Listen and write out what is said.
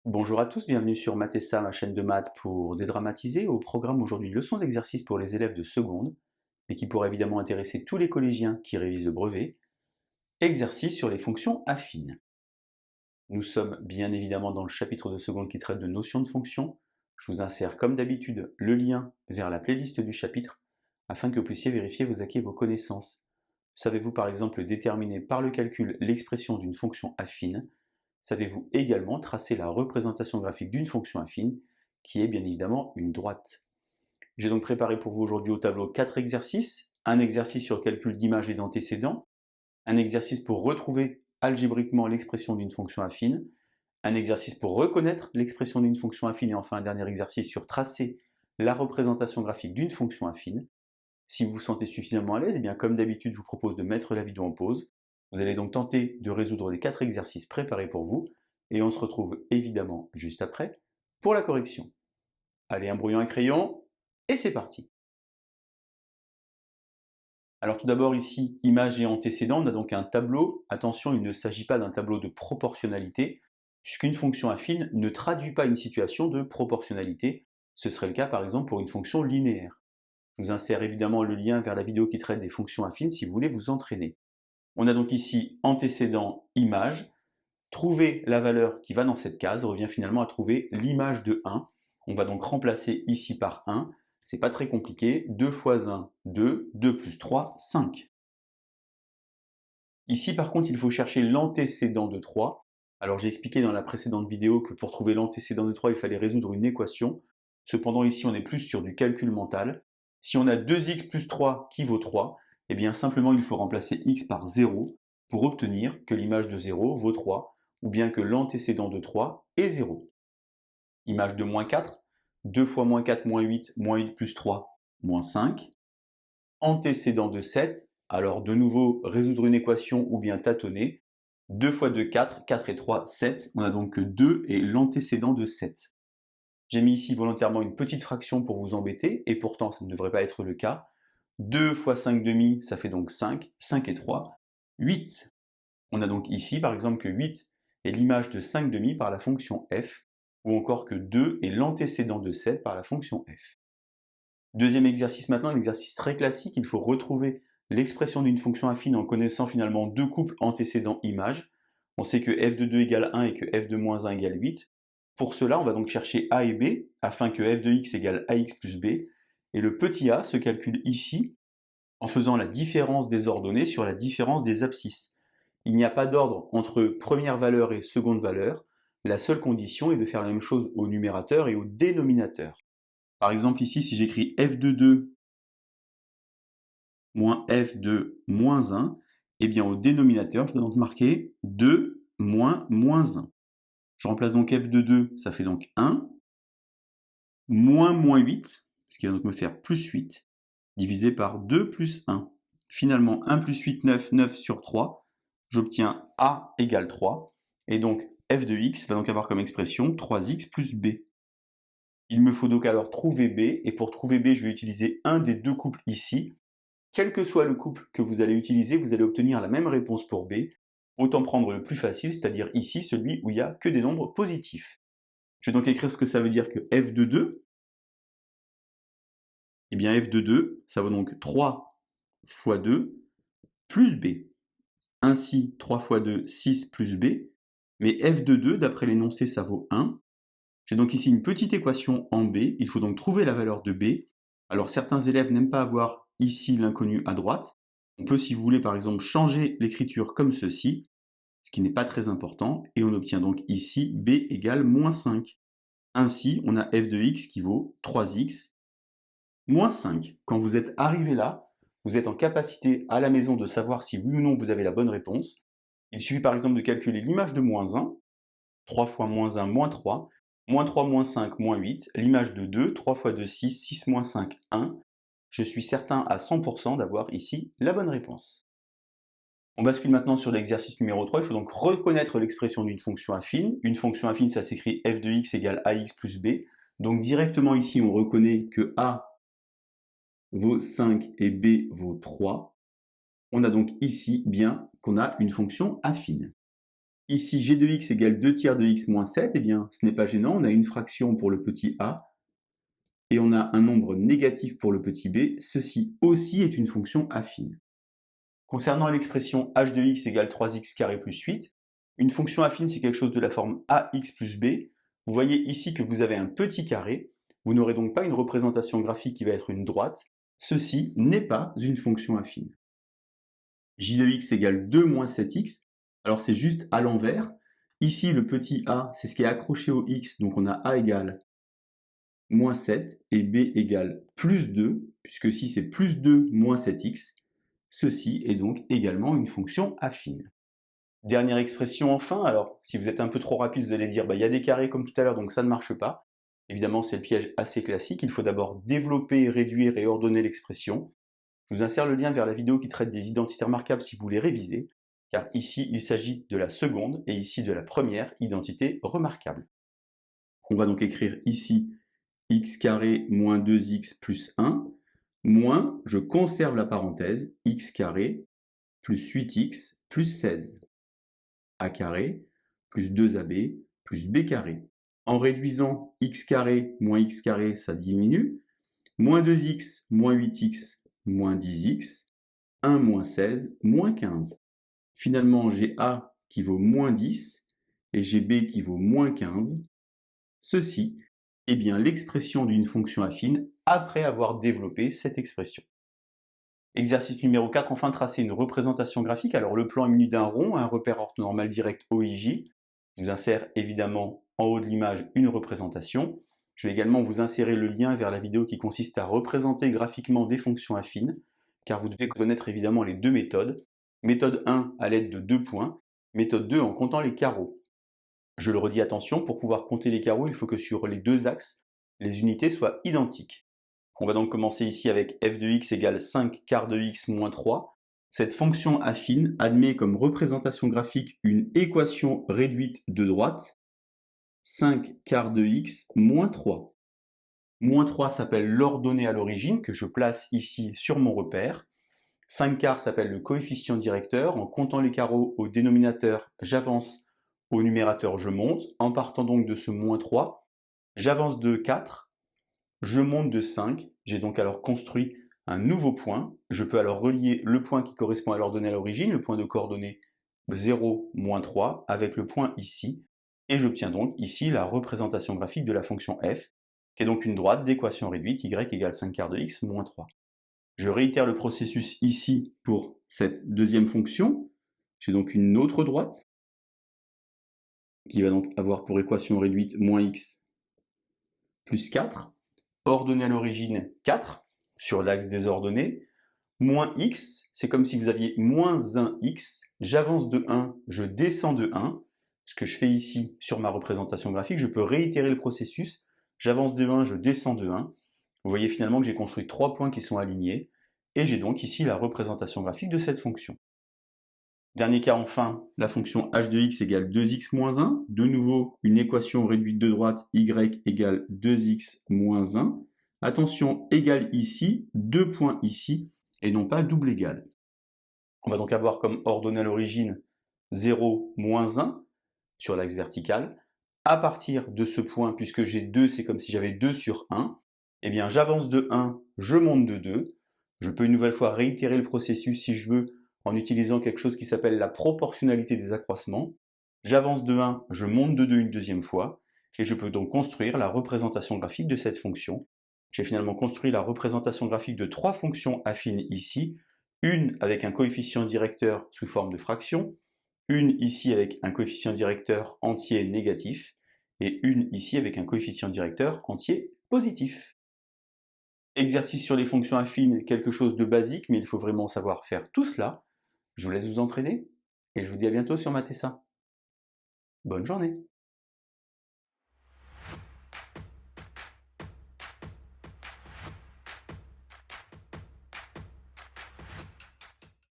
Bonjour à tous, bienvenue sur Mathessa, ma chaîne de maths pour dédramatiser. Au programme aujourd'hui, leçon d'exercice pour les élèves de seconde, mais qui pourrait évidemment intéresser tous les collégiens qui révisent le brevet. Exercice sur les fonctions affines. Nous sommes bien évidemment dans le chapitre de seconde qui traite de notions de fonctions. Je vous insère comme d'habitude le lien vers la playlist du chapitre afin que vous puissiez vérifier vos acquis et vos connaissances. Savez-vous par exemple déterminer par le calcul l'expression d'une fonction affine? Savez-vous également tracer la représentation graphique d'une fonction affine, qui est bien évidemment une droite? J'ai donc préparé pour vous aujourd'hui au tableau 4 exercices, un exercice sur le calcul d'image et d'antécédents, un exercice pour retrouver algébriquement l'expression d'une fonction affine, un exercice pour reconnaître l'expression d'une fonction affine et enfin un dernier exercice sur tracer la représentation graphique d'une fonction affine. Si vous vous sentez suffisamment à l'aise, eh bien comme d'habitude, je vous propose de mettre la vidéo en pause. Vous allez donc tenter de résoudre les 4 exercices préparés pour vous, et on se retrouve évidemment juste après pour la correction. Allez, un brouillon, un crayon, et c'est parti. Alors tout d'abord ici, image et antécédent, on a donc un tableau. Attention, il ne s'agit pas d'un tableau de proportionnalité, puisqu'une fonction affine ne traduit pas une situation de proportionnalité. Ce serait le cas par exemple pour une fonction linéaire. Je vous insère évidemment le lien vers la vidéo qui traite des fonctions affines si vous voulez vous entraîner. On a donc ici antécédent, image. Trouver la valeur qui va dans cette case revient finalement à trouver l'image de 1. On va donc remplacer ici par 1. C'est pas très compliqué. 2 fois 1, 2. 2 plus 3, 5. Ici par contre, il faut chercher l'antécédent de 3. Alors j'ai expliqué dans la précédente vidéo que pour trouver l'antécédent de 3, il fallait résoudre une équation. Cependant ici, on est plus sur du calcul mental. Si on a 2x plus 3 qui vaut 3, eh bien simplement il faut remplacer x par 0 pour obtenir que l'image de 0 vaut 3, ou bien que l'antécédent de 3 est 0. Image de moins 4, 2 fois moins 4 moins 8 plus 3, moins 5. Antécédent de 7, alors de nouveau résoudre une équation ou bien tâtonner. 2 fois 2, 4, 4 et 3, 7. On a donc 2 et l'antécédent de 7. J'ai mis ici volontairement une petite fraction pour vous embêter, et pourtant ça ne devrait pas être le cas. 2 fois 5 demi, ça fait donc 5, 5 et 3, 8. On a donc ici par exemple que 8 est l'image de 5 demi par la fonction f, ou encore que 2 est l'antécédent de 7 par la fonction f. Deuxième exercice maintenant, un exercice très classique, il faut retrouver l'expression d'une fonction affine en connaissant finalement deux couples antécédent-image. On sait que f de 2 égale 1 et que f de moins 1 égale 8. Pour cela, on va donc chercher a et b, afin que f de x égale ax plus b, et le petit a se calcule ici, en faisant la différence des ordonnées sur la différence des abscisses. Il n'y a pas d'ordre entre première valeur et seconde valeur, la seule condition est de faire la même chose au numérateur et au dénominateur. Par exemple ici, si j'écris f de 2 moins f de moins 1, eh bien au dénominateur, je dois donc marquer 2 moins moins 1. Je remplace donc f de 2, ça fait donc 1, moins 8, ce qui va donc me faire plus 8, divisé par 2 plus 1. Finalement, 1 plus 8, 9, 9 sur 3, j'obtiens a égale 3, et donc f de x va donc avoir comme expression 3x plus b. Il me faut donc alors trouver b, et pour trouver b, je vais utiliser un des deux couples ici. Quel que soit le couple que vous allez utiliser, vous allez obtenir la même réponse pour b. Autant prendre le plus facile, c'est-à-dire ici, celui où il n'y a que des nombres positifs. Je vais donc écrire ce que ça veut dire que f de 2, eh bien f de 2, ça vaut donc 3 fois 2 plus b. Ainsi, 3 fois 2, 6 plus b. Mais f de 2, d'après l'énoncé, ça vaut 1. J'ai donc ici une petite équation en b. Il faut donc trouver la valeur de b. Alors certains élèves n'aiment pas avoir ici l'inconnu à droite. On peut, si vous voulez, par exemple, changer l'écriture comme ceci, ce qui n'est pas très important, et on obtient donc ici b égale moins 5. Ainsi, on a f de x qui vaut 3x moins 5. Quand vous êtes arrivé là, vous êtes en capacité à la maison de savoir si oui ou non vous avez la bonne réponse. Il suffit par exemple de calculer l'image de moins 1, 3 fois moins 1, moins 3, moins 3, moins 5, moins 8, l'image de 2, 3 fois 2, 6, 6 moins 5, 1. Je suis certain à 100% d'avoir ici la bonne réponse. On bascule maintenant sur l'exercice numéro 3, il faut donc reconnaître l'expression d'une fonction affine. Une fonction affine, ça s'écrit f de x égale ax plus b. Donc directement ici, on reconnaît que a vaut 5 et b vaut 3. On a donc ici bien qu'on a une fonction affine. Ici, g de x égale 2 tiers de x moins 7, eh bien, ce n'est pas gênant, on a une fraction pour le petit a, et on a un nombre négatif pour le petit b. Ceci aussi est une fonction affine. Concernant l'expression h de x égale 3x carré plus 8, une fonction affine, c'est quelque chose de la forme ax plus b. Vous voyez ici que vous avez un petit carré. Vous n'aurez donc pas une représentation graphique qui va être une droite. Ceci n'est pas une fonction affine. J de x égale 2 moins 7x. Alors c'est juste à l'envers. Ici, le petit a, c'est ce qui est accroché au x. Donc on a a égale moins 7 et b égale plus 2, puisque si c'est plus 2 moins 7x, ceci est donc également une fonction affine. Dernière expression enfin, alors si vous êtes un peu trop rapide, vous allez dire il y a des carrés comme tout à l'heure, donc ça ne marche pas. Évidemment, c'est le piège assez classique, il faut d'abord développer, réduire et ordonner l'expression. Je vous insère le lien vers la vidéo qui traite des identités remarquables si vous voulez réviser, car ici il s'agit de la seconde et ici de la première identité remarquable. On va donc écrire ici x carré moins 2x plus 1, moins, je conserve la parenthèse, x carré plus 8x plus 16. A carré plus 2ab plus b carré. En réduisant x carré moins x carré, ça se diminue. Moins 2x moins 8x moins 10x, 1 moins 16 moins 15. Finalement, j'ai a qui vaut moins 10 et j'ai b qui vaut moins 15. Ceci est bien l'expression d'une fonction affine après avoir développé cette expression. Exercice numéro 4, enfin tracer une représentation graphique. Alors le plan est muni d'un rond, un repère orthonormal direct OIJ. Je vous insère évidemment en haut de l'image une représentation. Je vais également vous insérer le lien vers la vidéo qui consiste à représenter graphiquement des fonctions affines, car vous devez connaître évidemment les deux méthodes. Méthode 1 à l'aide de 2 points, méthode 2 en comptant les carreaux. Je le redis, attention, pour pouvoir compter les carreaux, il faut que sur les deux axes, les unités soient identiques. On va donc commencer ici avec f de x égale 5 quarts de x moins 3. Cette fonction affine admet comme représentation graphique une équation réduite de droite, 5 quarts de x moins 3. Moins 3 s'appelle l'ordonnée à l'origine, que je place ici sur mon repère. 5 quarts s'appelle le coefficient directeur. En comptant les carreaux au dénominateur, j'avance, au numérateur, je monte. En partant donc de ce moins 3, j'avance de 4. Je monte de 5, j'ai donc alors construit un nouveau point. Je peux alors relier le point qui correspond à l'ordonnée à l'origine, le point de coordonnées 0, moins 3, avec le point ici, et j'obtiens donc ici la représentation graphique de la fonction f, qui est donc une droite d'équation réduite, y égale 5 quarts de x moins 3. Je réitère le processus ici pour cette deuxième fonction. J'ai donc une autre droite, qui va donc avoir pour équation réduite moins x plus 4. Ordonnée à l'origine 4, sur l'axe des ordonnées, moins x, c'est comme si vous aviez moins 1x, j'avance de 1, je descends de 1, ce que je fais ici sur ma représentation graphique, je peux réitérer le processus, j'avance de 1, je descends de 1, vous voyez finalement que j'ai construit 3 points qui sont alignés, et j'ai donc ici la représentation graphique de cette fonction. Dernier cas enfin, la fonction h de x égale 2x moins 1. De nouveau, une équation réduite de droite, y égale 2x moins 1. Attention, égal ici, 2 points ici, et non pas double égal. On va donc avoir comme ordonnée à l'origine 0, moins 1 sur l'axe vertical. À partir de ce point, puisque j'ai 2, c'est comme si j'avais 2 sur 1, eh bien j'avance de 1, je monte de 2. Je peux une nouvelle fois réitérer le processus si je veux, en utilisant quelque chose qui s'appelle la proportionnalité des accroissements. J'avance de 1, je monte de 2 une deuxième fois, et je peux donc construire la représentation graphique de cette fonction. J'ai finalement construit la représentation graphique de 3 fonctions affines ici, une avec un coefficient directeur sous forme de fraction, une ici avec un coefficient directeur entier négatif, et une ici avec un coefficient directeur entier positif. Exercice sur les fonctions affines, quelque chose de basique, mais il faut vraiment savoir faire tout cela. Je vous laisse vous entraîner et je vous dis à bientôt sur Mathessa. Bonne journée!